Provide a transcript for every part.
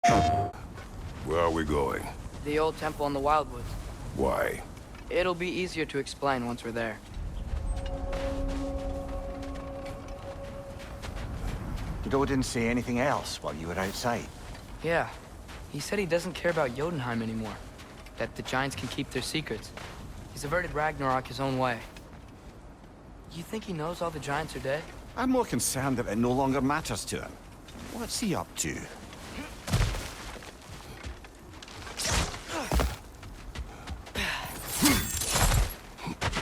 Where are we going? The old temple in the Wildwoods. Why? It'll be easier to explain once we're there. Did Odin say anything else while you were outside? Yeah. He said he doesn't care about Jotunheim anymore. That the Giants can keep their secrets. He's averted Ragnarok his own way. You think he knows all the Giants are dead? I'm more concerned that it no longer matters to him. What's he up to?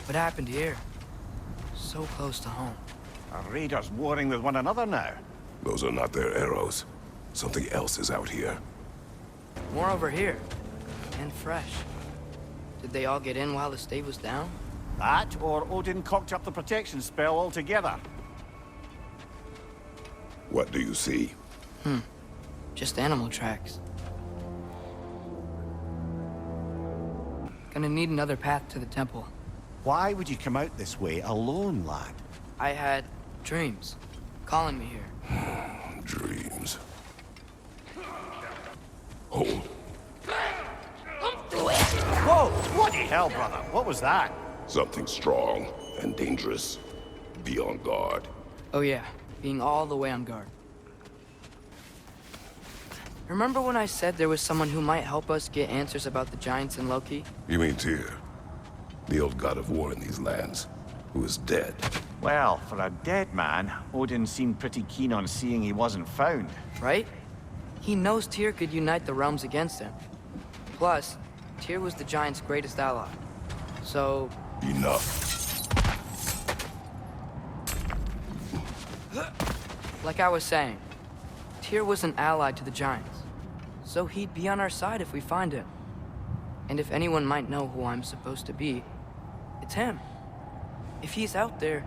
What happened here? So close to home. Are raiders warring with one another now? Those are not their arrows. Something else is out here. More over here. And fresh. Did they all get in while the stave was down? That, or Odin cocked up the protection spell altogether. What do you see? Just animal tracks. Gonna need another path to the temple. Why would you come out this way alone, lad? I had dreams calling me here. Dreams. Hold. Whoa! Bloody hell, brother! What was that? Something strong and dangerous. Be on guard. Oh yeah, being all the way on guard. Remember when I said there was someone who might help us get answers about the Giants and Loki? You mean Tyr? The old god of war in these lands, who is dead. Well, for a dead man, Odin seemed pretty keen on seeing he wasn't found. Right? He knows Tyr could unite the realms against him. Plus, Tyr was the Giants' greatest ally. So... Enough. Like I was saying, Tyr was an ally to the Giants. So he'd be on our side if we find him. And if anyone might know who I'm supposed to be, it's him. If he's out there,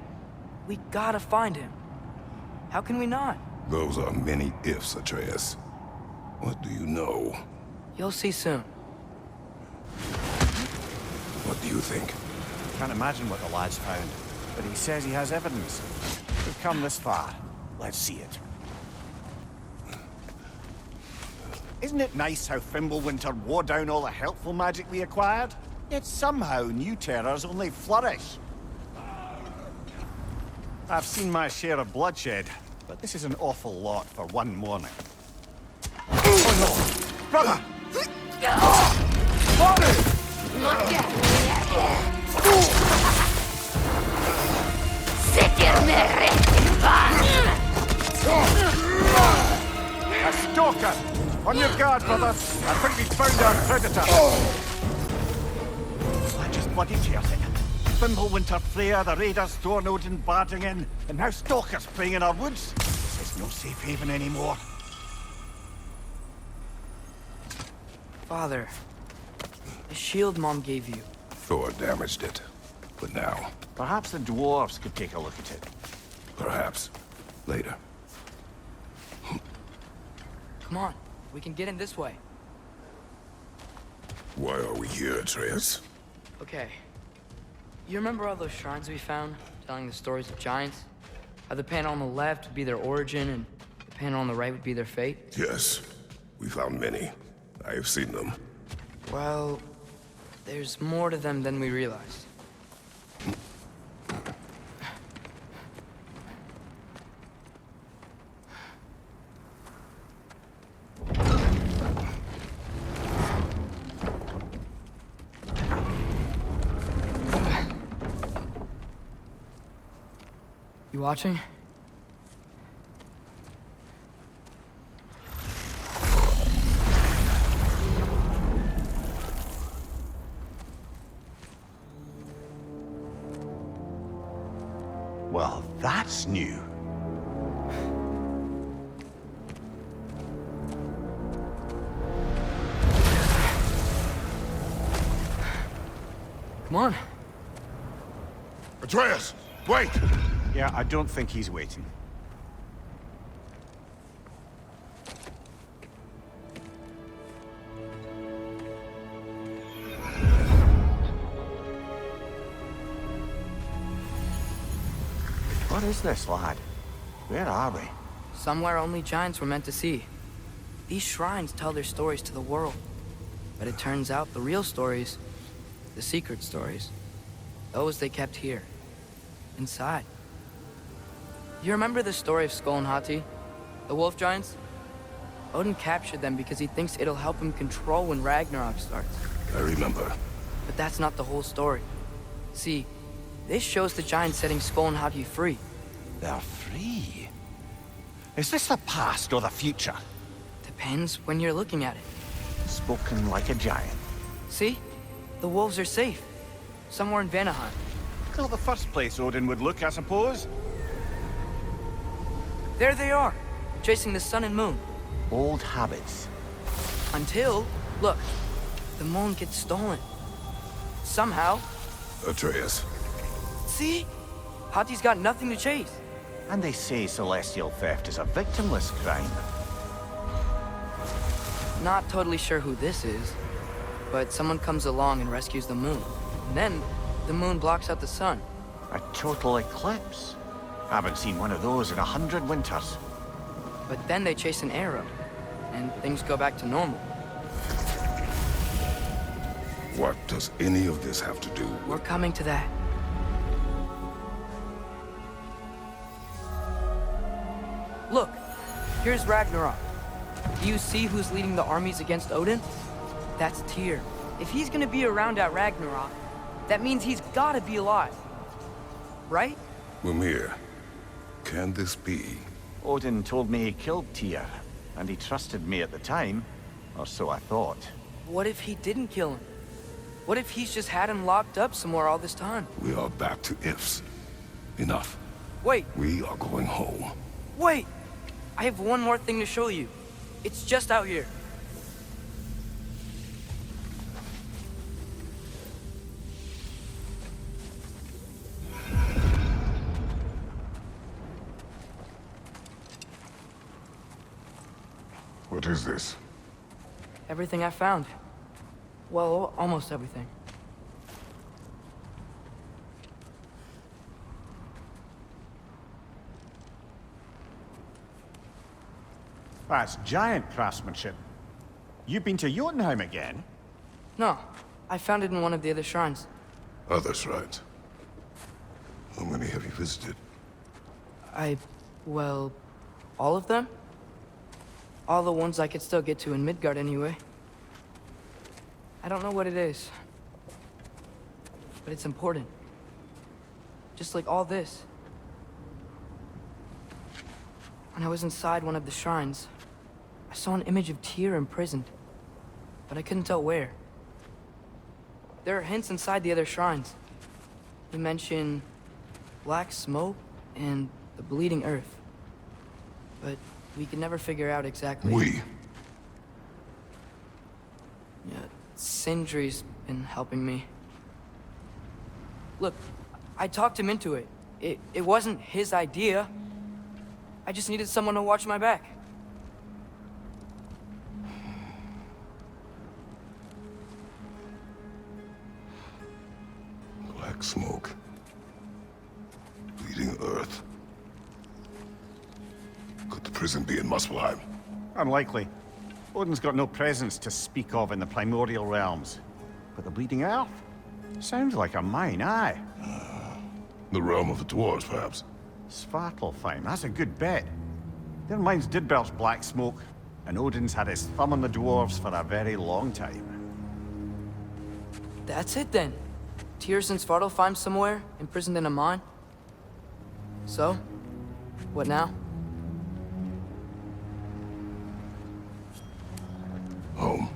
we gotta find him. How can we not? Those are many ifs, Atreus. What do you know? You'll see soon. What do you think? Can't imagine what the lad's found, but he says he has evidence. We've come this far. Let's see it. Isn't it nice how Fimbulwinter wore down all the helpful magic we acquired? Yet somehow new terrors only flourish. I've seen my share of bloodshed, but this is an awful lot for one morning. Oh no! Brother! A stalker! On your guard, brother! I think we found our predator! That just bloody tears it. Fimbulwinter, Freya, the raiders, Thor and Odin barging in, and now stalkers playing in our woods. This is no safe haven anymore. Father, the shield Mom gave you. Thor damaged it. But now, Perhaps the dwarves could take a look at it. perhaps, later. Come on, we can get in this way. Why are we here, Atreus? Okay. You remember all those shrines we found, telling the stories of giants? How the panel on the left would be their origin, and the panel on the right would be their fate? Yes, we found many. I have seen them. Well, there's more to them than we realized. You watching? Well, that's new. Come on. Atreus, wait! Yeah, I don't think he's waiting. What is this, lad? Where are we? Somewhere only giants were meant to see. These shrines tell their stories to the world. But it turns out the real stories, the secret stories, those they kept here, inside. You remember the story of Skull and Hati, the wolf giants? Odin captured them because he thinks it'll help him control when Ragnarok starts. I remember. But that's not the whole story. See, this shows the giants setting Skull and Hati free. They're free? Is this the past or the future? Depends when you're looking at it. Spoken like a giant. See? The wolves are safe. Somewhere in Vanaheim. Not the first place Odin would look, I suppose. There they are, chasing the sun and moon. Old habits. Until, look, the moon gets stolen. Somehow. Atreus. See? Hati's got nothing to chase. And they say celestial theft is a victimless crime. Not totally sure who this is, but someone comes along and rescues the moon. And then, the moon blocks out the sun. A total eclipse. Haven't seen one of those in 100 winters. But then they chase an arrow, and things go back to normal. What does any of this have to do We're with... coming to that. Look, here's Ragnarok. Do you see who's leading the armies against Odin? That's Tyr. If he's gonna be around at Ragnarok, that means he's gotta be alive. Right? Mimir, can this be? Odin told me he killed Tyr, and he trusted me at the time, or so I thought. What if he didn't kill him? What if he's just had him locked up somewhere all this time? We are back to ifs. Enough. Wait, We are going home. wait! I have one more thing to show you. It's just out here. What is this? Everything I found. Well, almost everything. That's giant craftsmanship. You've been to Jotunheim again? No, I found it in one of the other shrines. Other shrines. How many have you visited? Well, all of them? All the ones I could still get to in Midgard anyway. I don't know what it is, but it's important. Just like all this. When I was inside one of the shrines, I saw an image of Tyr imprisoned, but I couldn't tell where. There are hints inside the other shrines. You mention black smoke and the bleeding earth, but we could never figure out exactly. We. Yeah, Sindri's been helping me. Look, I talked him into it. It wasn't his idea. I just needed someone to watch my back. Black smoke. Bleeding earth. Could the prison be in Muspelheim? Unlikely. Odin's got no presence to speak of in the primordial realms. But the Bleeding Earth? Sounds like a mine, aye. The realm of the dwarves, perhaps? Svartalfheim, that's a good bet. Their mines did belch black smoke, and Odin's had his thumb on the dwarves for a very long time. That's it then. Tyr's in Svartalfheim somewhere, imprisoned in a mine. So, what now? Home.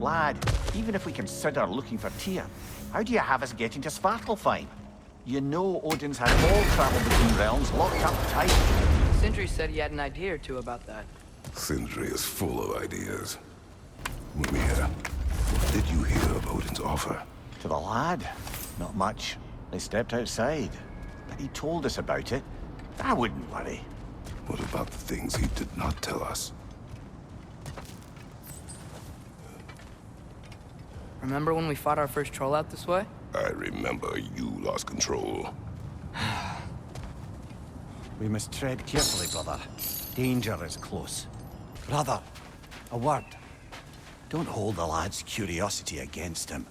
Lad, even if we consider looking for Tyr, how do you have us getting to Svartalfheim? You know Odin's had all travel between realms locked up tight. Sindri said he had an idea or two about that. Sindri is full of ideas. Mimir, what did you hear of Odin's offer? To the lad? Not much. They stepped outside. But he told us about it. I wouldn't worry. What about the things he did not tell us? Remember when we fought our first troll out this way? I remember you lost control. We must tread carefully, brother. Danger is close. Brother, a word. Don't hold the lad's curiosity against him.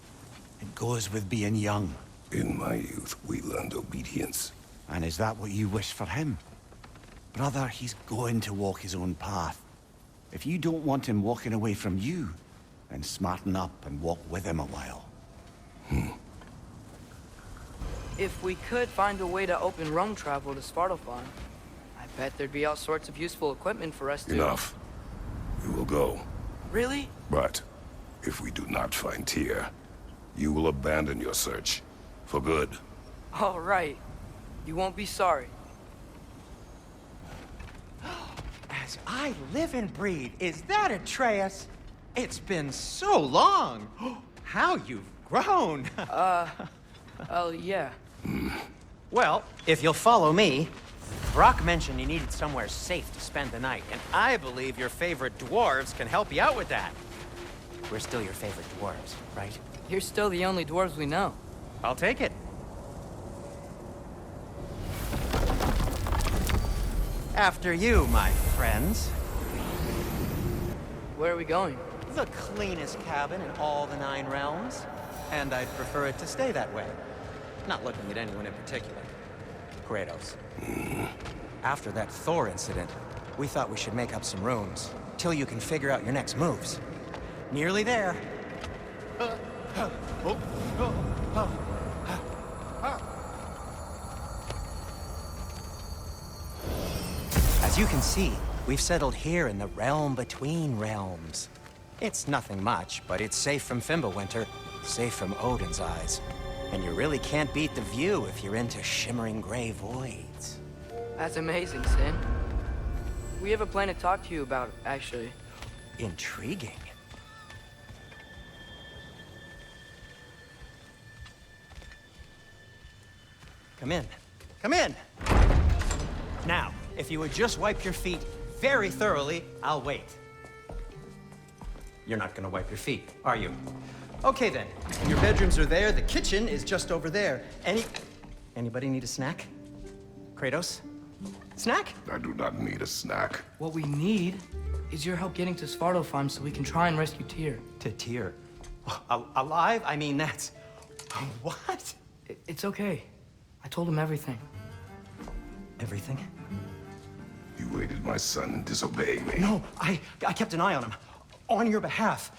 It goes with being young. In my youth, we learned obedience. And is that what you wish for him? Brother, he's going to walk his own path. If you don't want him walking away from you, then smarten up and walk with him a while. If we could find a way to open roam travel to Svartalfheim, I bet there'd be all sorts of useful equipment for us to... Enough. We will go. Really? But if we do not find Tyr, you will abandon your search. For good. All right. You won't be sorry. As I live and breathe, is that Atreus? It's been so long. How you've grown. Oh, yeah. Well, if you'll follow me, Brock mentioned you needed somewhere safe to spend the night, and I believe your favorite dwarves can help you out with that. We're still your favorite dwarves, right? You're still the only dwarves we know. I'll take it. After you, my friends. Where are we going? The cleanest cabin in all the 9 realms. And I'd prefer it to stay that way. Not looking at anyone in particular. Kratos. After that Thor incident, we thought we should make up some rooms, till you can figure out your next moves. Nearly there. As you can see, we've settled here in the realm between realms. It's nothing much, but it's safe from Fimbulwinter, safe from Odin's eyes. And you really can't beat the view if you're into shimmering gray voids. That's amazing, Sin. We have a plan to talk to you about, actually. Intriguing. Come in. Come in! Now, if you would just wipe your feet very thoroughly, I'll wait. You're not gonna wipe your feet, are you? Okay then. Your bedrooms are there, the kitchen is just over there. Anybody need a snack? Kratos? Snack? I do not need a snack. What we need is your help getting to Svartalfheim so we can try and rescue Tyr. To Tyr. Alive? I mean, that's... What? It's okay. I told him everything. Everything? You aided my son in disobeying me. No, I kept an eye on him. On your behalf.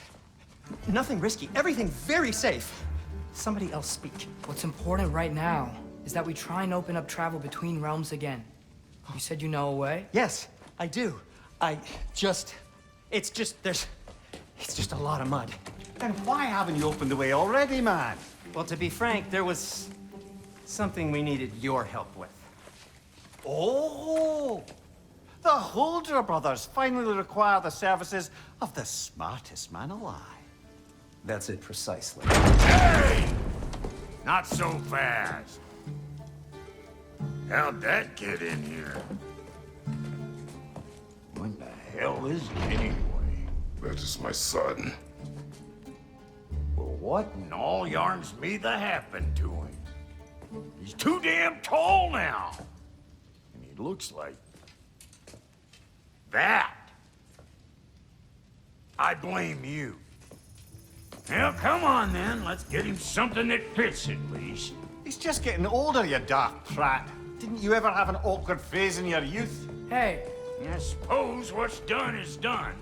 Nothing risky. Everything very safe. Somebody else speak. What's important right now is that we try and open up travel between realms again. You said you know a way? Yes, I do. It's just a lot of mud. Then why haven't you opened the way already, man? Well, to be frank, there was something we needed your help with. Oh! The Holder brothers finally require the services of the smartest man alive. That's it precisely. Hey! Not so fast. How'd that get in here? What the hell is it anyway? That is my son. Well, what in all yarns me that happened to him? He's too damn tall now. And he looks like... that. I blame you. Well, come on then. Let's get him something that fits at least. He's just getting older, you daft prat. Didn't you ever have an awkward phase in your youth? Hey, I suppose what's done is done.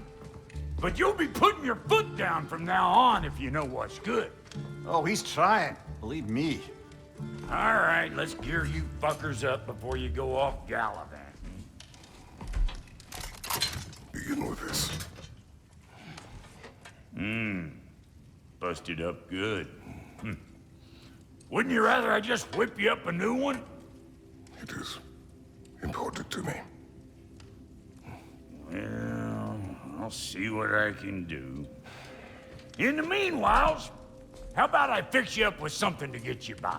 But you'll be putting your foot down from now on if you know what's good. Oh, he's trying. Believe me. All right, let's gear you fuckers up before you go off gallivanting. Begin with this. Busted up good. Wouldn't you rather I just whip you up a new one? It is important to me. Well, I'll see what I can do. In the meanwhile, how about I fix you up with something to get you by?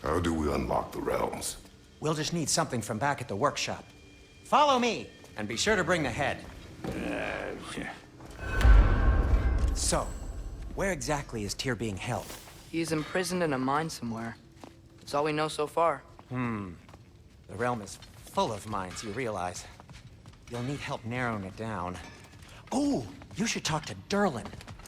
How do we unlock the realms? We'll just need something from back at the workshop. Follow me, and be sure to bring the head. So, where exactly is Tyr being held? He's imprisoned in a mine somewhere. That's all we know so far. The realm is full of mines, you realize. You'll need help narrowing it down. Oh, you should talk to Derlin.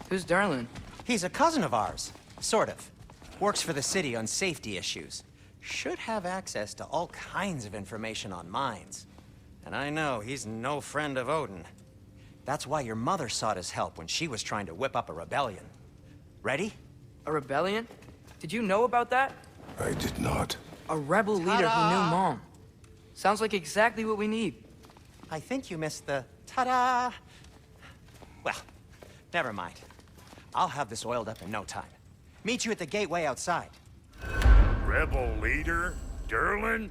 Who's Derlin? He's a cousin of ours, sort of. Works for the city on safety issues. Should have access to all kinds of information on mines. And I know he's no friend of Odin. That's why your mother sought his help when she was trying to whip up a rebellion. Ready? A rebellion? Did you know about that? I did not. A rebel leader who knew Mom. Sounds like exactly what we need. I think you missed the ta-da. Well, never mind. I'll have this oiled up in no time. Meet you at the gateway outside. Rebel leader? Derlin?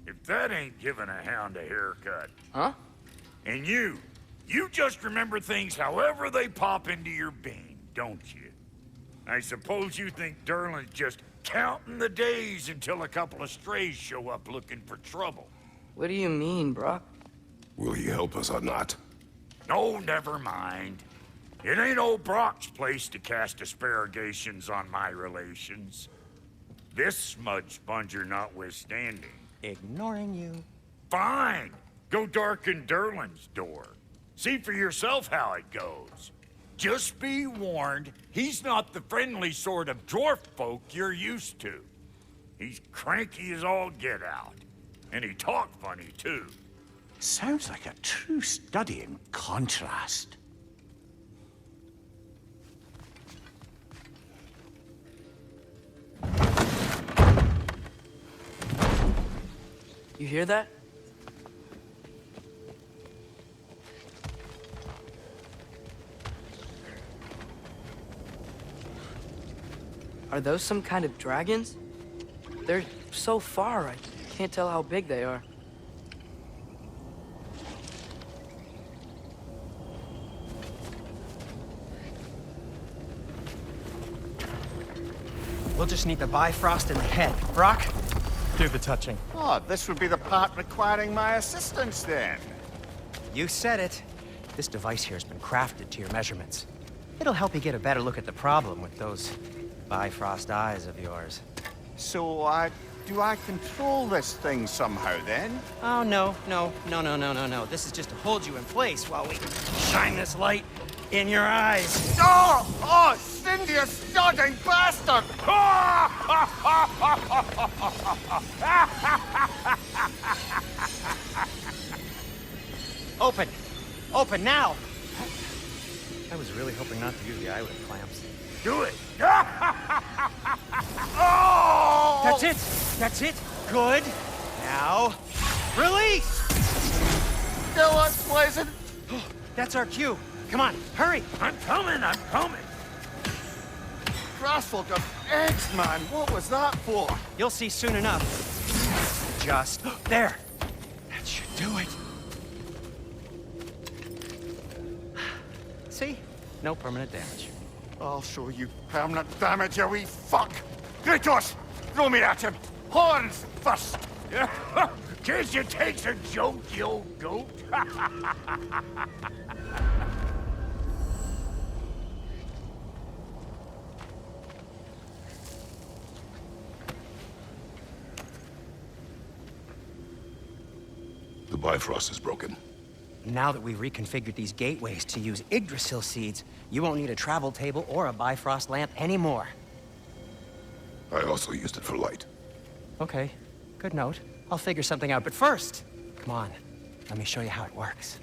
If that ain't giving a hound a haircut. Huh? And you just remember things however they pop into your bean, don't you? I suppose you think Derlin's just counting the days until a couple of strays show up looking for trouble. What do you mean, Brock? Will he help us or not? No, never mind. It ain't old Brock's place to cast asparagations on my relations. This smudge sponger notwithstanding. Ignoring you. Fine. Go darken Derlin's door. See for yourself how it goes. Just be warned, he's not the friendly sort of dwarf folk you're used to. He's cranky as all get out. And he talk funny, too. Sounds like a true study in contrast. You hear that? Are those some kind of dragons? They're so far, I can't tell how big they are. We'll just need the Bifrost in the head. Brock, do the touching. Oh, this would be the part requiring my assistance then. You said it. This device here has been crafted to your measurements. It'll help you get a better look at the problem with those Bifrost eyes of yours. So, do I control this thing somehow then? Oh, no. This is just to hold you in place while we shine this light in your eyes. Oh, Cindy, you sodding bastard! Open! Open now! I was really hoping not to use the eyelid clamps. Do it! Oh! That's it! That's it! Good! Now, release! Still unpleasant. That's our cue. Come on, hurry! I'm coming! Grassful of eggs, man. What was that for? You'll see soon enough. Just there. That should do it. See? No permanent damage. I'll show you permanent damage, you wee fuck. Kratos, throw me at him. Horns first. Guess you takes a joke, you old goat. The Bifrost is broken. Now that we've reconfigured these gateways to use Yggdrasil seeds, you won't need a travel table or a Bifrost lamp anymore. I also used it for light. Okay, good note. I'll figure something out, but first, come on, let me show you how it works.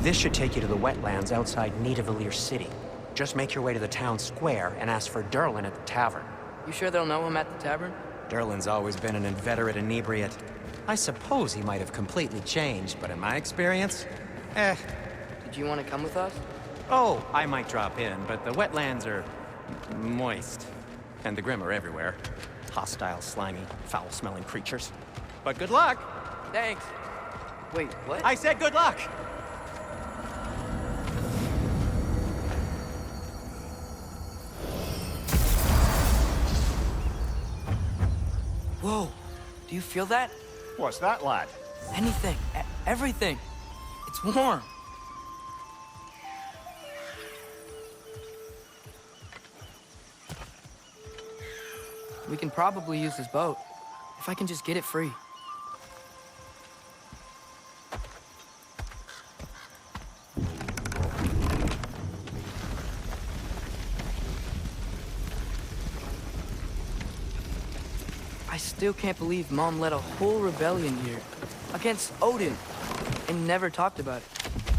This should take you to the wetlands outside Nidavellir City. Just make your way to the town square and ask for Derlin at the tavern. You sure they'll know him at the tavern? Derlin's always been an inveterate inebriate. I suppose he might have completely changed, but in my experience, Did you want to come with us? Oh, I might drop in, but the wetlands are moist. And the Grim are everywhere. Hostile, slimy, foul-smelling creatures. But good luck! Thanks. Wait, what? I said good luck! Do you feel that? What's that, lad? Anything. Everything. It's warm. We can probably use this boat, if I can just get it free. I still can't believe Mom led a whole rebellion here, against Odin, and never talked about it.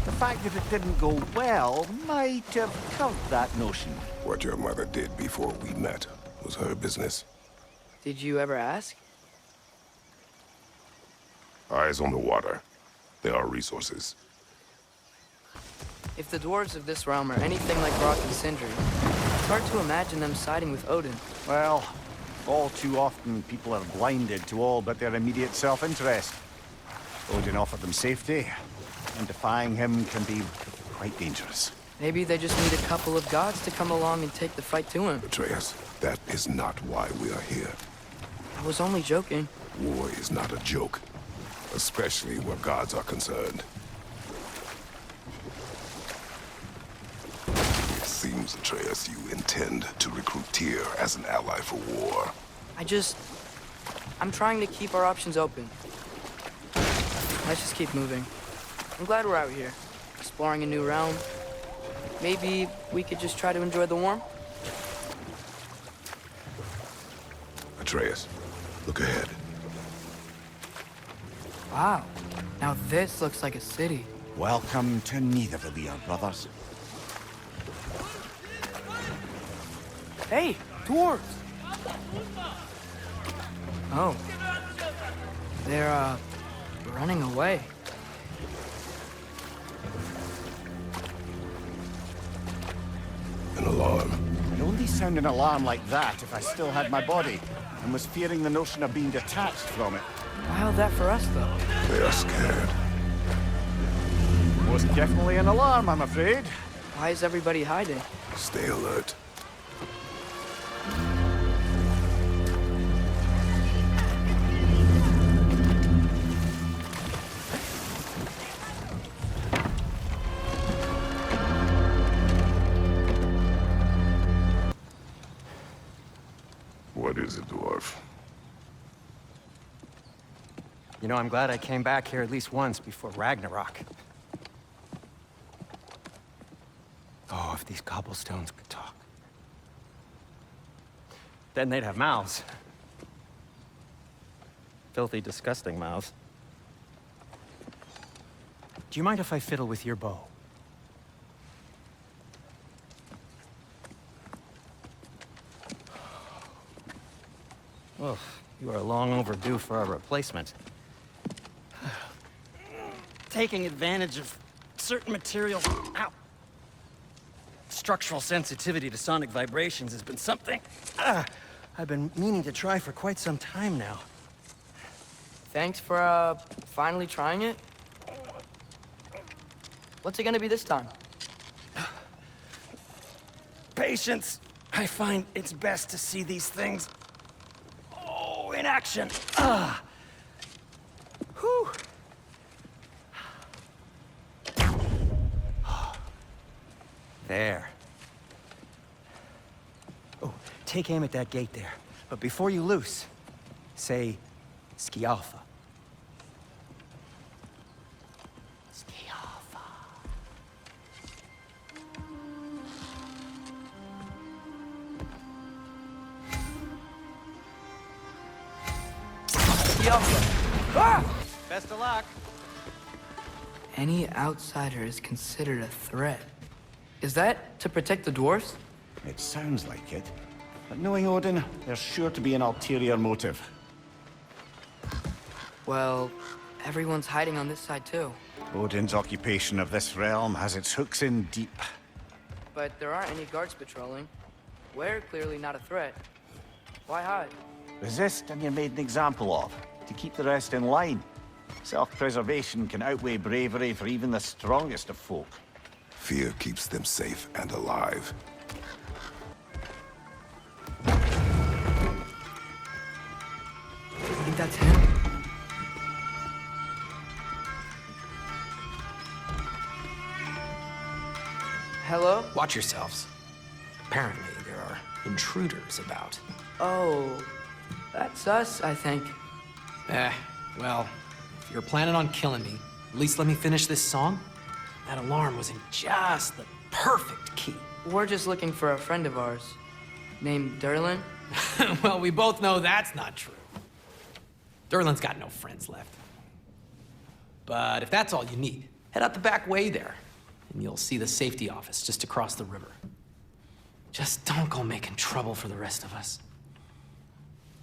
The fact that it didn't go well might have killed that notion. What your mother did before we met was her business. Did you ever ask? Eyes on the water. There are resources. If the dwarves of this realm are anything like Rock and Sindri, it's hard to imagine them siding with Odin. Well, all too often people are blinded to all but their immediate self-interest. Odin offered them safety, and defying him can be quite dangerous. Maybe they just need a couple of gods to come along and take the fight to him. Atreus, that is not why we are here. I was only joking. War is not a joke, especially where gods are concerned. It seems, Atreus, you intend to recruit Tyr as an ally for war. I'm trying to keep our options open. Let's just keep moving. I'm glad we're out here, exploring a new realm. Maybe we could just try to enjoy the warmth? Atreus, look ahead. Wow. Now this looks like a city. Welcome to Nidavellir, brothers. Hey, dwarves! Oh. They're, running away. An alarm. I'd only sound an alarm like that if I still had my body, and was fearing the notion of being detached from it. Wild that for us, though. They are scared. Most definitely an alarm, I'm afraid. Why is everybody hiding? Stay alert. What is it, dwarf? You know, I'm glad I came back here at least once before Ragnarok. Oh, if these cobblestones could talk. Then they'd have mouths. Filthy, disgusting mouths. Do you mind if I fiddle with your bow? Oh, you are long overdue for a replacement. Taking advantage of certain materials. Ow! Structural sensitivity to sonic vibrations has been something I've been meaning to try for quite some time now. Thanks for, finally trying it. What's it gonna be this time? Patience. I find it's best to see these things, in action. Whew. There. Oh, take aim at that gate there. But before you loose, say, Skialfa. Skialfa. Best of luck. Any outsider is considered a threat. Is that to protect the dwarves? It sounds like it. But knowing Odin, there's sure to be an ulterior motive. Well, everyone's hiding on this side too. Odin's occupation of this realm has its hooks in deep. But there aren't any guards patrolling. We're clearly not a threat. Why hide? Resist and you're made an example of, to keep the rest in line. Self-preservation can outweigh bravery for even the strongest of folk. Fear keeps them safe and alive. that's him? Hello? Watch yourselves. Apparently, there are intruders about. Oh, that's us, I think. Well, if you're planning on killing me, at least let me finish this song. That alarm was in just the perfect key. We're just looking for a friend of ours, named Derlin. Well, we both know that's not true. Derlin's got no friends left. But if that's all you need, head out the back way there, and you'll see the safety office just across the river. Just don't go making trouble for the rest of us.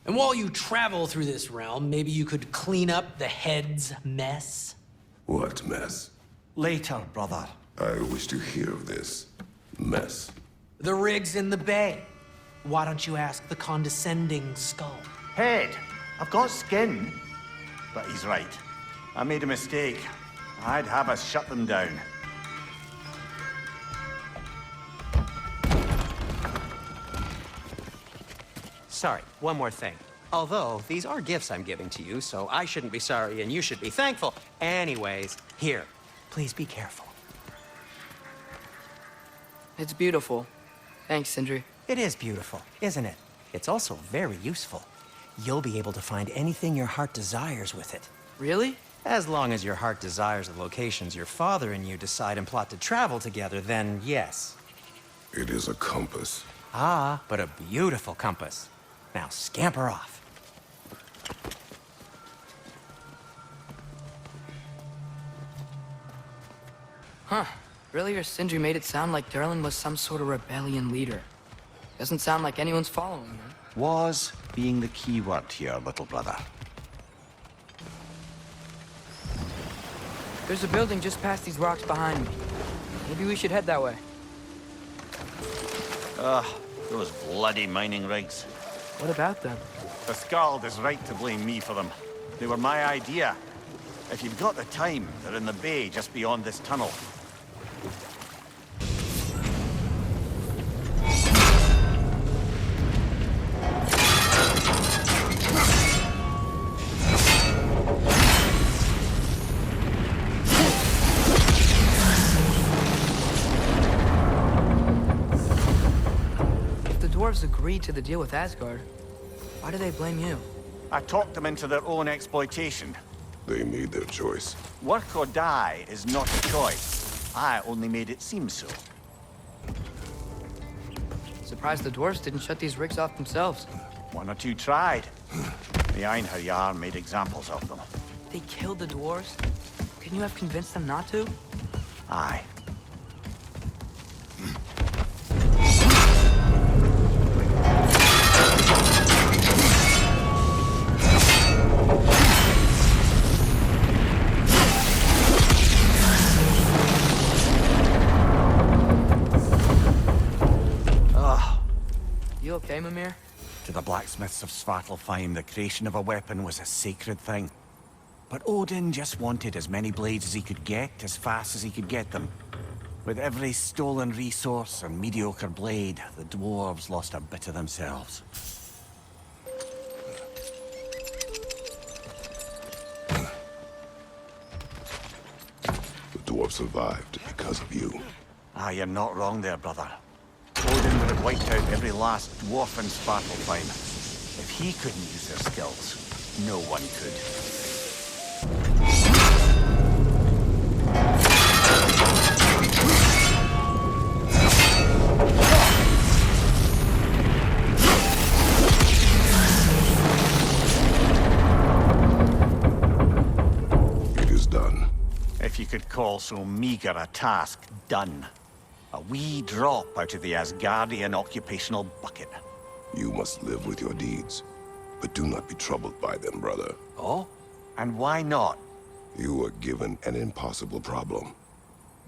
And while you travel through this realm, maybe you could clean up the head's mess? What mess? Later, brother. I wish to hear of this mess. The rig's in the bay. Why don't you ask the condescending skull? Head, I've got skin. But he's right. I made a mistake. I'd have us shut them down. Sorry, one more thing. Although, these are gifts I'm giving to you, so I shouldn't be sorry and you should be thankful. Anyways, here, please be careful. It's beautiful. Thanks, Sindri. It is beautiful, isn't it? It's also very useful. You'll be able to find anything your heart desires with it. Really? As long as your heart desires the locations your father and you decide and plot to travel together, then yes. It is a compass. Ah, but a beautiful compass. Now scamper off. Huh. Earlier, Sindri made it sound like Derlin was some sort of rebellion leader. Doesn't sound like anyone's following him. Was being the key word here, little brother. There's a building just past these rocks behind me. Maybe we should head that way. Those bloody mining rigs. What about them? The Skald is right to blame me for them. They were my idea. If you've got the time, they're in the bay just beyond this tunnel. If the dwarves agreed to the deal with Asgard, why do they blame you? I talked them into their own exploitation. They made their choice. Work or die is not a choice. I only made it seem so. Surprised the dwarves didn't shut these rigs off themselves. One or two tried. The Einherjar made examples of them. They killed the dwarves? Couldn't you have convinced them not to? Aye. You okay, Mimir? To the blacksmiths of Svartalfheim, the creation of a weapon was a sacred thing. But Odin just wanted as many blades as he could get, as fast as he could get them. With every stolen resource and mediocre blade, the dwarves lost a bit of themselves. The dwarf survived because of you. Ah, you're not wrong there, brother. Odin would have wiped out every last dwarf in Svartalfheim. If he couldn't use their skills, no one could. It is done. If you could call so meager a task done. A wee drop out of the Asgardian occupational bucket. You must live with your deeds, but do not be troubled by them, brother. Oh? And why not? You were given an impossible problem.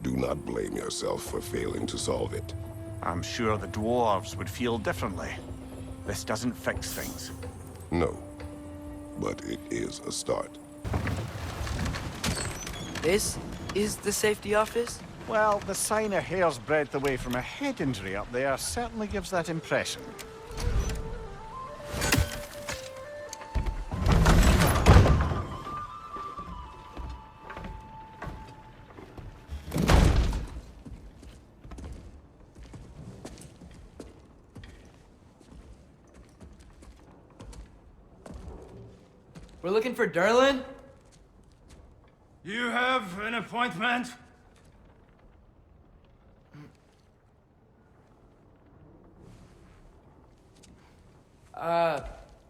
Do not blame yourself for failing to solve it. I'm sure the dwarves would feel differently. This doesn't fix things. No, but it is a start. This is the safety office? Well, the sign a hair's breadth away from a head injury up there certainly gives that impression. We're looking for Derlin? You have an appointment?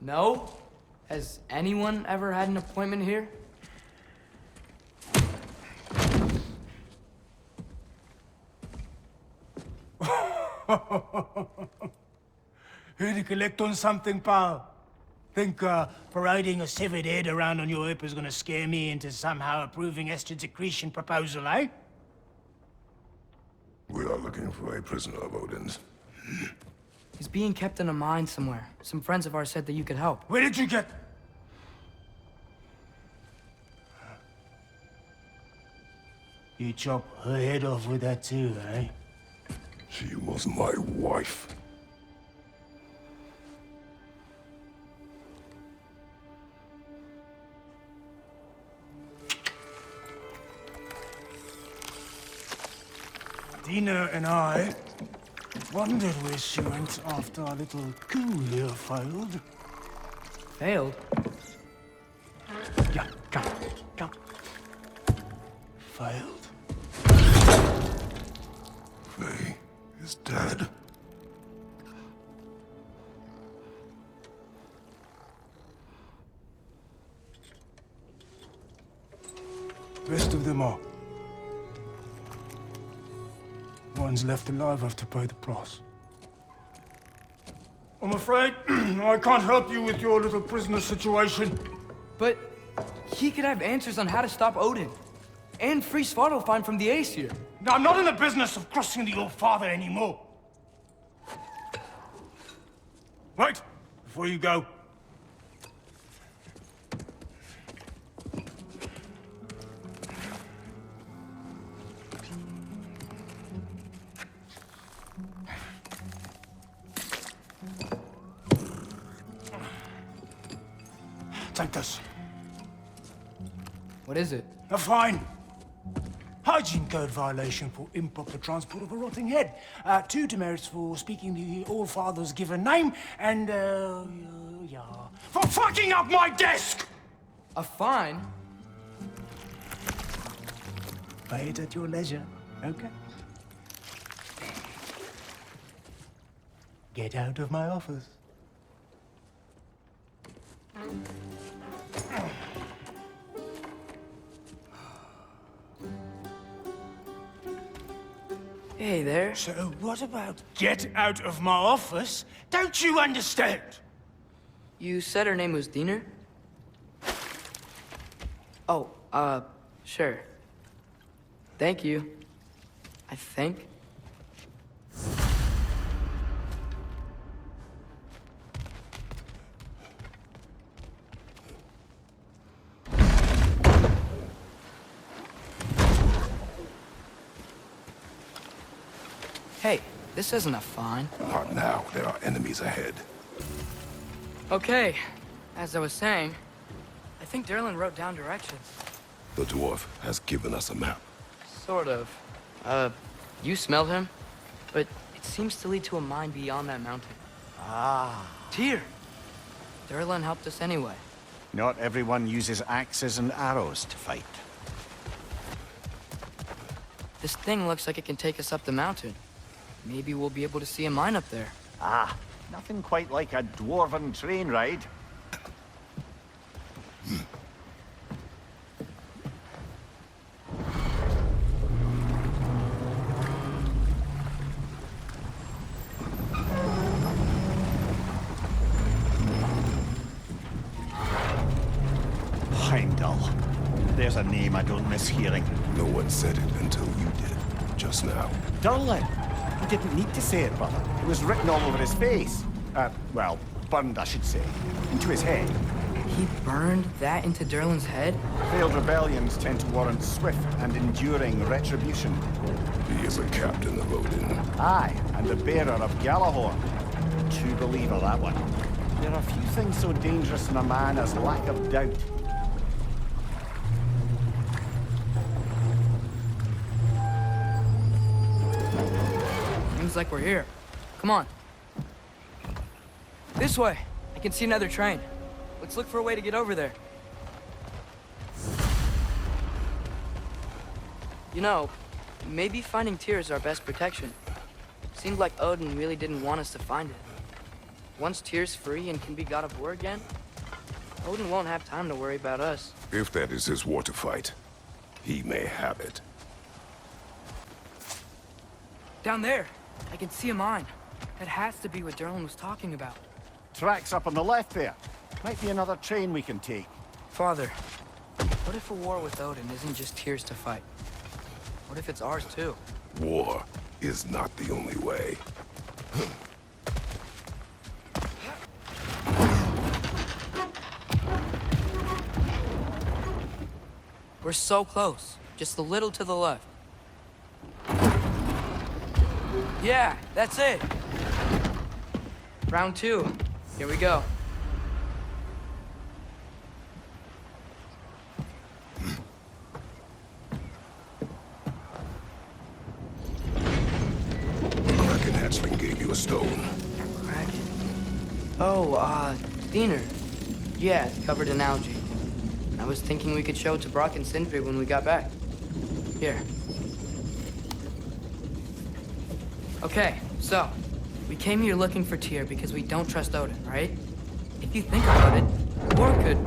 No. Has anyone ever had an appointment here? Here to collect on something, pal? Think, parading a severed head around on your hip is gonna scare me into somehow approving Esther's accretion proposal, eh? We are looking for a prisoner of Odin's. He's being kept in a mine somewhere. Some friends of ours said that you could help. Where did you get... You chop her head off with that too, eh? She was my wife. Dina and I wondered where she went after our little coup here failed. Failed? Yeah, come. Failed. Faye is dead. Rest of them are. Ones left alive have to pay the price. I'm afraid I can't help you with your little prisoner situation. But he could have answers on how to stop Odin. And free Svartalfheim from the Aesir. Now, I'm not in the business of crossing the old father anymore. Wait, before you go. Take this. What is it? A fine. Hygiene code violation for improper transport of a rotting head. 2 demerits for speaking the All-Father's given name, and, yeah. For fucking up my desk! A fine? Pay it at your leisure, okay? Get out of my office. Hey there. So what about get out of my office? Don't you understand? You said her name was Diener? Oh, sure. Thank you. I think. Hey, this isn't a fine. Not now. There are enemies ahead. Okay, as I was saying, I think Derlin wrote down directions. The dwarf has given us a map. Sort of. You smelled him? But it seems to lead to a mine beyond that mountain. Ah. Tyr! Derlin helped us anyway. Not everyone uses axes and arrows to fight. This thing looks like it can take us up the mountain. Maybe we'll be able to see a mine up there. Ah, nothing quite like a dwarven train ride. Heimdall. There's a name I don't miss hearing. No one said it until you did, just now. Derlin. He didn't need to say it, brother. It was written all over his face. Well, burned, I should say. Into his head. He burned that into Derlin's head? Failed rebellions tend to warrant swift and enduring retribution. He is a captain of Odin. Aye, and the bearer of Galahorn. True believer, that one. There are few things so dangerous in a man as lack of doubt. Seems like we're here. Come on. This way. I can see another train. Let's look for a way to get over there. You know, maybe finding Tyr is our best protection. Seemed like Odin really didn't want us to find it. Once Tyr's free and can be God of War again, Odin won't have time to worry about us. If that is his war to fight, he may have it. Down there, I can see a mine. That has to be what Derlin was talking about. Tracks up on the left there. Might be another train we can take. Father, what if a war with Odin isn't just Tyr's to fight? What if it's ours too? War is not the only way. We're so close. Just a little to the left. Yeah, that's it. Round 2. Here we go. Kraken hatchling gave you a stone. Kraken. Oh, Diener. Yeah, it's covered in algae. I was thinking we could show it to Brock and Sindri when we got back. Here. Okay, so, we came here looking for Tyr because we don't trust Odin, right? If you think about it, war could...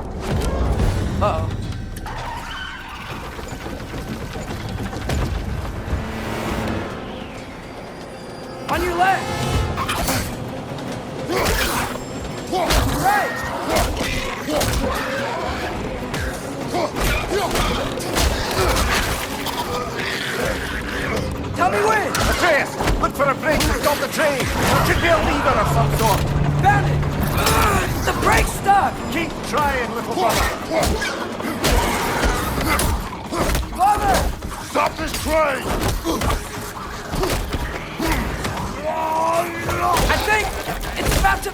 Uh-oh. On your left! Right! Tell me when! Atreus! Look for a break to stop the train! There should be a lever of some sort! Found it! The brake's stuck! Keep trying, little brother! Father! Stop this train! I think it's about to...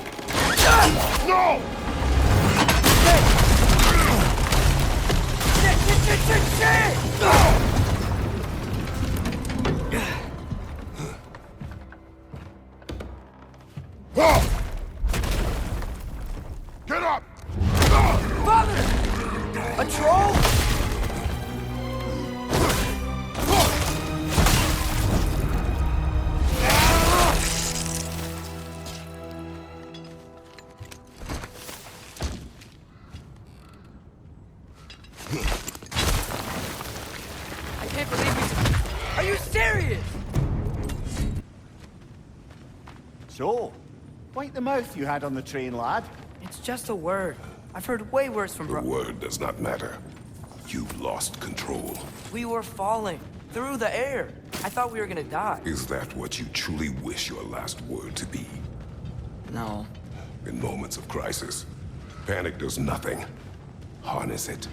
No! Shit! Get up! Father! A troll? I can't believe we... Are you serious? So, wipe the mouth you had on the train, lad. It's just a word. I've heard way worse from The word does not matter. You lost control. We were falling through the air. I thought we were gonna die. Is that what you truly wish your last word to be? No. In moments of crisis, panic does nothing. Harness it.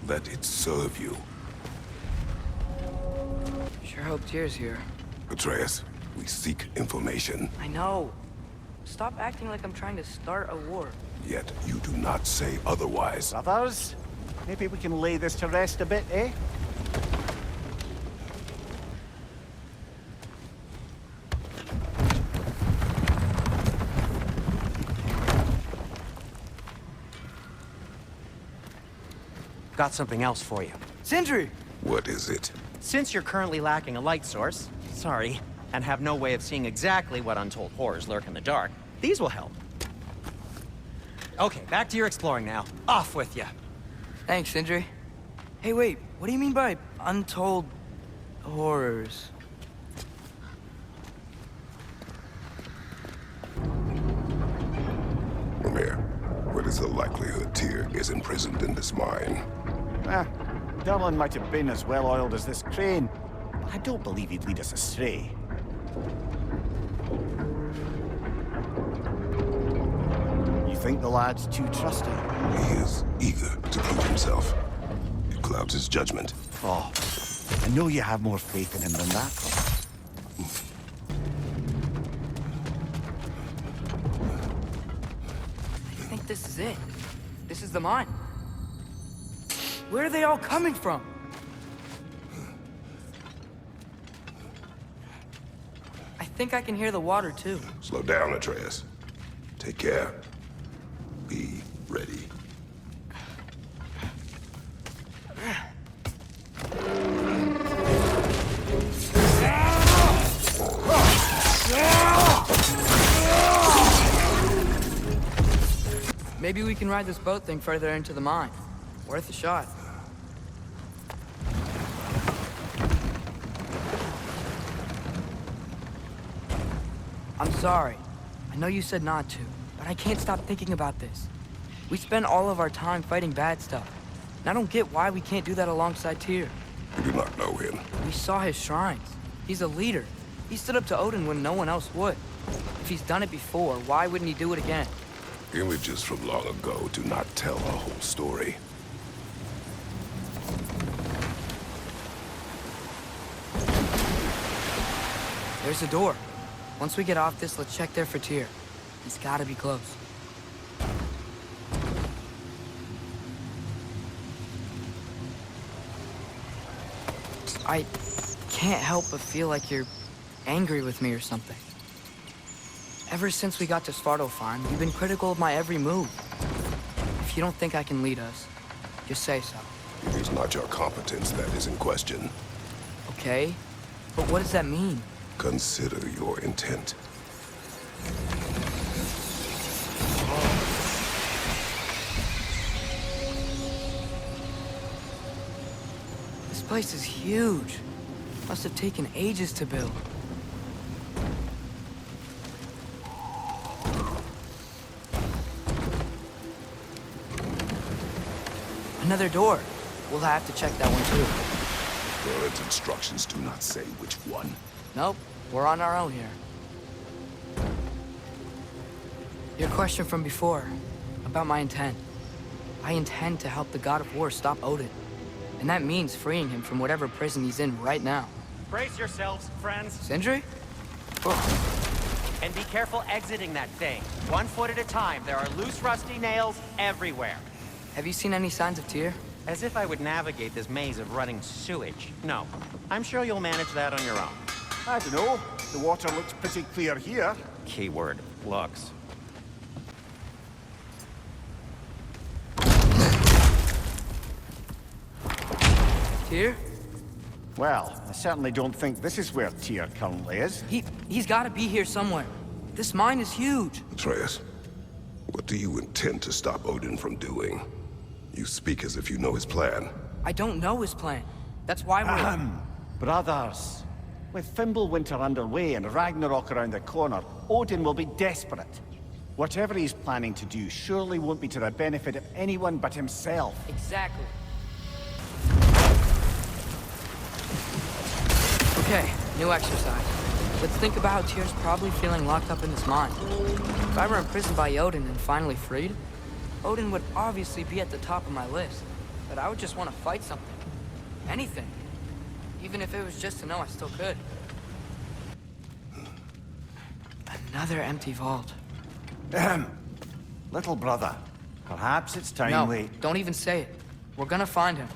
Let it serve you. Sure hope Tyr's here. Atreus, we seek information, I know. Stop acting like I'm trying to start a war. yet you do not say otherwise. Brothers, maybe we can lay this to rest a bit, eh? Got something else for you. Sindri! What is it? Since you're currently lacking a light source, sorry, and have no way of seeing exactly what untold horrors lurk in the dark, these will help. Okay, back to your exploring now. Off with you. Thanks, Sindri. Hey, wait, what do you mean by untold horrors? Amir, what is the likelihood Tyr is imprisoned in this mine? Derlin might have been as well-oiled as this crane, but I don't believe he'd lead us astray. You think the lad's too trusting? He is eager to prove himself. It clouds his judgment. Oh, I know you have more faith in him than that. I think this is it. This is the mine. Where are they all coming from? I think I can hear the water, too. Slow down, Atreus. Take care. Be ready. Maybe we can ride this boat thing further into the mine. Worth a shot. I'm sorry. I know you said not to, but I can't stop thinking about this. We spend all of our time fighting bad stuff, and I don't get why we can't do that alongside Tyr. I do not know him. We saw his shrines. He's a leader. He stood up to Odin when no one else would. If he's done it before, why wouldn't he do it again? Images from long ago do not tell a whole story. There's a door. Once we get off this, let's check there for Tyr. He's gotta be close. I can't help but feel like you're angry with me or something. Ever since we got to Svartalfheim, you've been critical of my every move. If you don't think I can lead us, just say so. It is not your competence that is in question. Okay? But what does that mean? Consider your intent. This place is huge. Must have taken ages to build. Another door. We'll have to check that one too. Burren's instructions do not say which one. Nope, we're on our own here. Your question from before, about my intent. I intend to help the God of War stop Odin. And that means freeing him from whatever prison he's in right now. Brace yourselves, friends, Sindri? and be careful exiting that thing. 1 foot at a time. There are loose, rusty nails everywhere. Have you seen any signs of Tyr? As if I would navigate this maze of running sewage. No, I'm sure you'll manage that on your own. I don't know. The water looks pretty clear here. Keyword, looks. Tyr? Well, I certainly don't think this is where Tyr currently is. He's gotta be here somewhere. This mine is huge. Atreus, what do you intend to stop Odin from doing? You speak as if you know his plan. I don't know his plan. That's why we're... Brothers, with Fimbulwinter underway and Ragnarok around the corner, Odin will be desperate. Whatever he's planning to do surely won't be to the benefit of anyone but himself. Exactly. Okay, new exercise. Let's think about how Tyr's probably feeling locked up in this mine. If I were imprisoned by Odin and finally freed, Odin would obviously be at the top of my list. But I would just want to fight something. Anything. Even if it was just to know I still could. Another empty vault. Little brother, perhaps it's time No, we... don't even say it. We're gonna find him.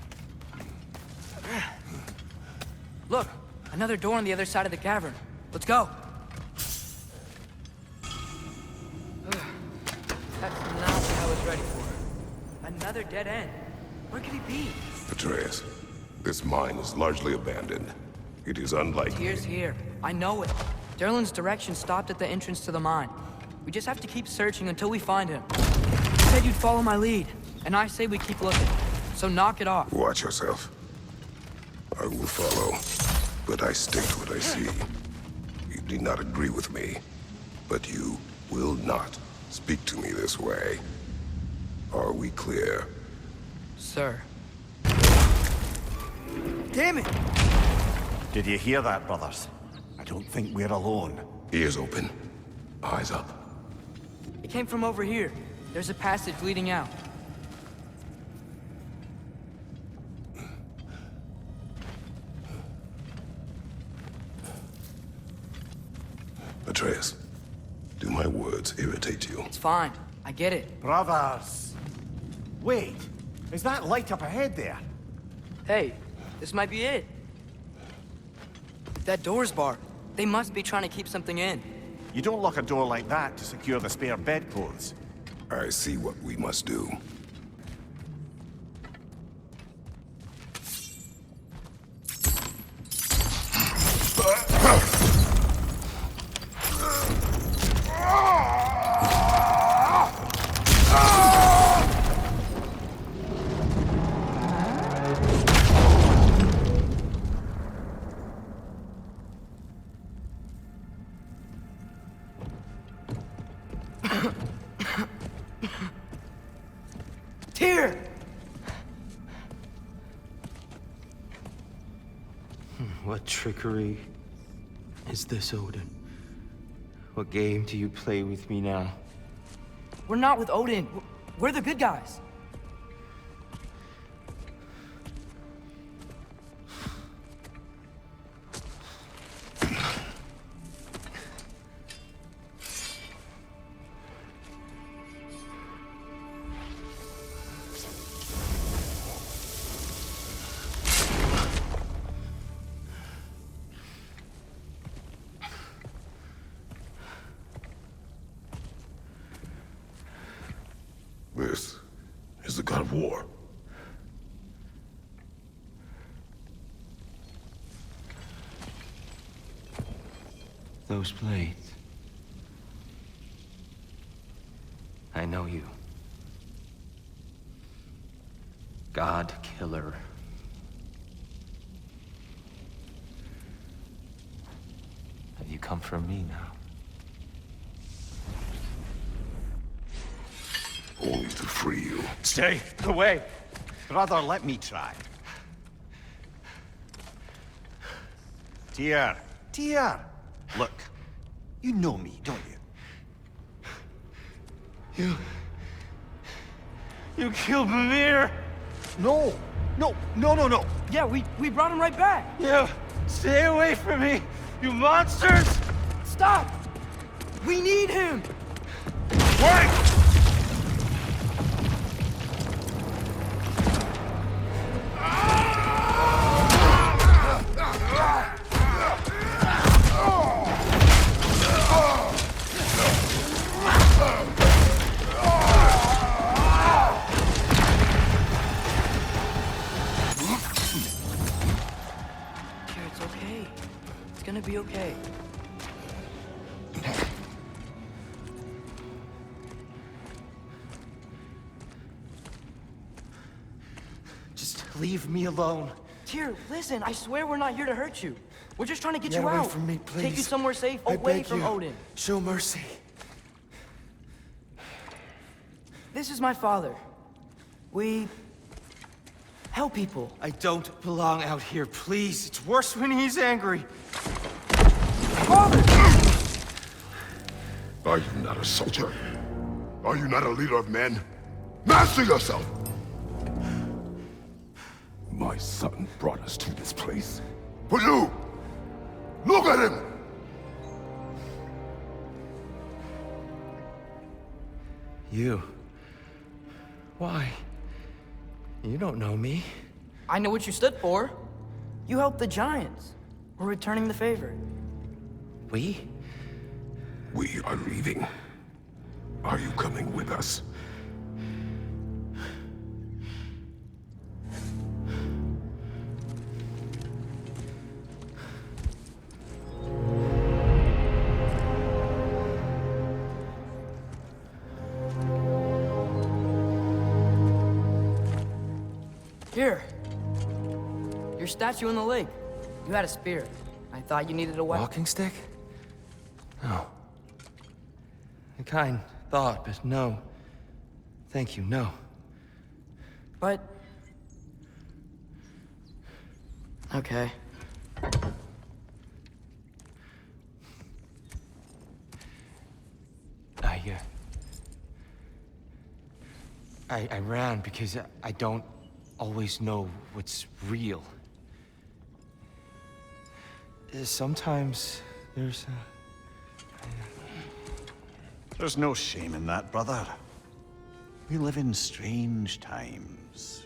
Look, another door on the other side of the cavern. Let's go. That's not what I was ready for. Another dead end. Where could he be? Atreus, this mine is largely abandoned. It is unlikely. Tyr's here. I know it. Derlin's direction stopped at the entrance to the mine. We just have to keep searching until we find him. You said you'd follow my lead, and I say we keep looking. So knock it off. Watch yourself. I will follow, but I state what I see. You need not agree with me, but you will not speak to me this way. Are we clear? Sir. Damn it! Did you hear that, brothers? I don't think we're alone. Ears open, eyes up. It came from over here. There's a passage leading out. Atreus, do my words irritate you? It's fine. I get it. Brothers! Wait, is that light up ahead there? Hey, this might be it. That door's barred. They must be trying to keep something in. You don't lock a door like that to secure the spare bedclothes. I see what we must do. Tyr! What trickery is this, Odin? What game do you play with me now? We're not with Odin. We're the good guys. This is the god of war. Those blades. I know you. God Killer. Have you come for me now? Only to free you. Stay away. Brother, let me try. Tyr. Tyr. Look, you know me, don't you? You killed Mimir! No. No. Yeah, we brought him right back. You stay away from me, you monsters! Stop! We need him! Wait! It's okay. It's gonna be okay. Just leave me alone. Tyr, listen, I swear we're not here to hurt you. We're just trying to get Get you away out. from me, Take you please. somewhere safe, I away beg from you. Odin. Show mercy. This is my father. We help people. I don't belong out here, please. It's worse when he's angry. Father! Are you not a soldier? Are you not a leader of men? Master yourself! My son brought us to this place. For you! Look at him! You. Why? You don't know me. I know what you stood for. You helped the Giants. We're returning the favor. We? We are leaving. Are you coming with us? Here. Your statue in the lake. You had a spear. I thought you needed a weapon. Walking stick? No. A kind thought, but no. Thank you, no. But... Okay. I ran because I don't always know what's real. Sometimes there's There's no shame in that, brother. We live in strange times.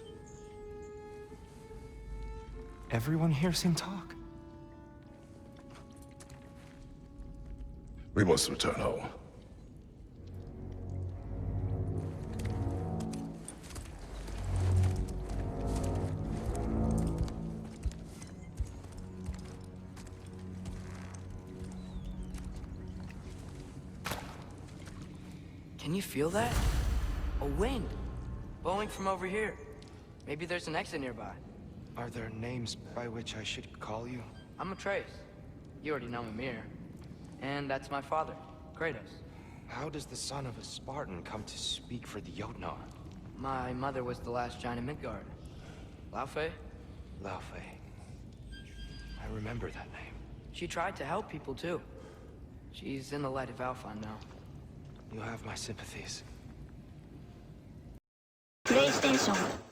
Everyone hears him talk. We must return home. Can you feel that? A wind. Blowing from over here. Maybe there's an exit nearby. Are there names by which I should call you? I'm Atreus. You already know Mimir. And that's my father, Kratos. How does the son of a Spartan come to speak for the Jotnar? My mother was the last giant in Midgard. Laufey? Laufey. I remember that name. She tried to help people too. She's in the light of Alpha now. You have my sympathies. プレイステーション